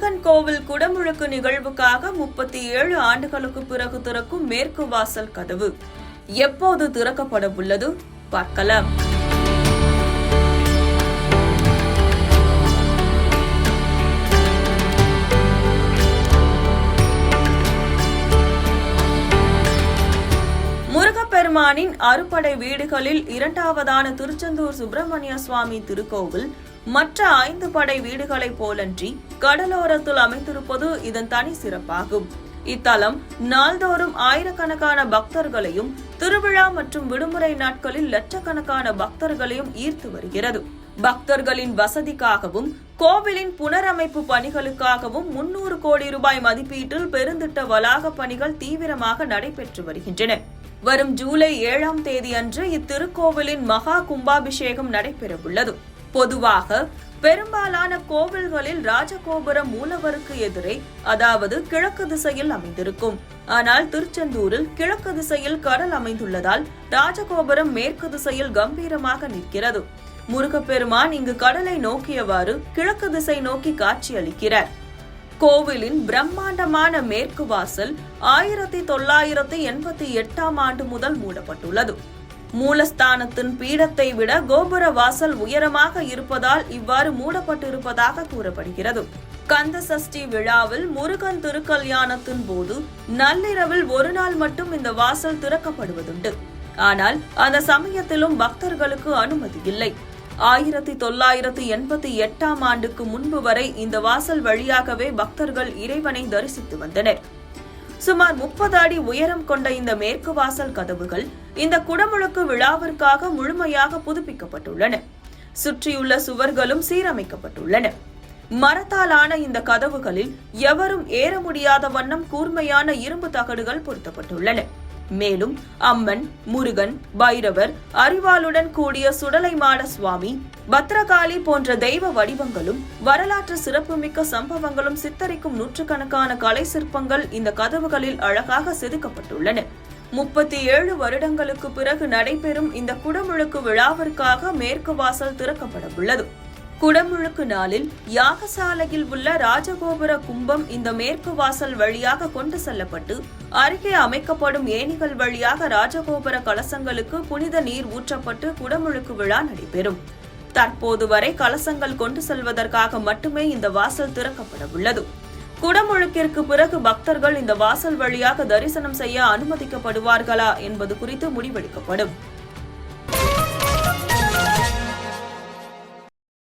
முருகன் கோவில் குடமுழுக்கு நிகழ்வுக்காக 37 ஆண்டுகளுக்கு பிறகு திறக்கும் மேற்கு வாசல் கதவு எப்போது திறக்கப்பட உள்ளது பார்க்கலாம். முருகப்பெருமானின் அறுபடை வீடுகளில் இரண்டாவதான திருச்செந்தூர் சுப்பிரமணிய சுவாமி திருக்கோவில் மற்ற 5 படை வீடுகளைப் போலன்றி கடலோரத்தில் அமைந்திருப்பது இதன் தனி சிறப்பாகும். இத்தலம் நாள்தோறும் ஆயிரக்கணக்கான பக்தர்களையும் திருவிழா மற்றும் விடுமுறை நாட்களில் லட்சக்கணக்கான பக்தர்களையும் ஈர்த்து வருகிறது. பக்தர்களின் வசதிக்காகவும் கோவிலின் புனரமைப்பு பணிகளுக்காகவும் 300 கோடி ரூபாய் மதிப்பீட்டில் பெருந்திட்ட வளாக பணிகள் தீவிரமாக நடைபெற்று வருகின்றன. வரும் ஜூலை 7ஆம் தேதி அன்று இத்திருக்கோவிலின் மகா கும்பாபிஷேகம் நடைபெறவுள்ளது. பொதுவாக பெரும்பாலான கோவில்களில் ராஜகோபுரம் மூலவருக்கு எதிரே, அதாவது கிழக்கு திசையில் அமைந்திருக்கும். ஆனால் திருச்செந்தூரில் கிழக்கு திசையில் கடல் அமைந்துள்ளதால் ராஜகோபுரம் மேற்கு திசையில் கம்பீரமாக நிற்கிறது. முருகப்பெருமான் இங்கு கடலை நோக்கியவாறு கிழக்கு திசை நோக்கி காட்சியளிக்கிறார். கோவிலின் பிரம்மாண்டமான மேற்கு வாசல் 1988ஆம் ஆண்டு முதல் மூடப்பட்டுள்ளது. மூலஸ்தானத்தின் பீடத்தை விட கோபுர வாசல் உயரமாக இருப்பதால் இவ்வாறு மூடப்பட்டிருப்பதாக கூறப்படுகிறது. கந்த சஷ்டி விழாவில் முருகன் திருக்கல்யாணத்தின் போது நள்ளிரவில் ஒரு நாள் மட்டும் இந்த வாசல் திறக்கப்படுவதுண்டு. ஆனால் அந்த சமயத்திலும் பக்தர்களுக்கு அனுமதி இல்லை. 1988ஆம் ஆண்டுக்கு முன்பு வரை இந்த வாசல் வழியாகவே பக்தர்கள் இறைவனை தரிசித்து வந்தனர். சுமார் 30 அடி உயரம் கொண்ட இந்த மேற்கு வாசல் கதவுகள் இந்த குடமுழுக்கு விழாவிற்காக முழுமையாக புதுப்பிக்கப்பட்டுள்ளன. சுற்றியுள்ள சுவர்களும் சீரமைக்கப்பட்டுள்ளன. மரத்தாலான இந்த கதவுகளில் எவரும் ஏற முடியாத வண்ணம் கூர்மையான இரும்பு தகடுகள் பொருத்தப்பட்டுள்ளன. மேலும் அம்மன், முருகன், பைரவர், அரிவாளுடன் கூடிய சுடலைமாட சுவாமி, பத்ரகாளி போன்ற தெய்வ வடிவங்களும் வரலாற்று சிறப்புமிக்க சம்பவங்களும் சித்தரிக்கும் நூற்றுக்கணக்கான கலை சிற்பங்கள் இந்த கதவுகளில் அழகாக செதுக்கப்பட்டுள்ளன. 37 வருடங்களுக்கு பிறகு நடைபெறும் இந்த குடமுழுக்கு விழாவிற்காக மேற்கு வாசல் திறக்கப்பட உள்ளது. குடமுழுக்கு நாளில் யாகசாலையில் உள்ள ராஜகோபுர கும்பம் இந்த மேற்கு வாசல் வழியாக கொண்டு செல்லப்பட்டு அருகே அமைக்கப்படும் ஏணிகள் வழியாக ராஜகோபுர கலசங்களுக்கு புனித நீர் ஊற்றப்பட்டு குடமுழுக்கு விழா நடைபெறும். தற்போது வரை கலசங்கள் கொண்டு செல்வதற்காக மட்டுமே இந்த வாசல் திறக்கப்பட உள்ளது. குடமுழுக்கிற்கு பிறகு பக்தர்கள் இந்த வாசல் வழியாக தரிசனம் செய்ய அனுமதிக்கப்படுவார்களா என்பது குறித்து முடிவெடுக்கப்படும்.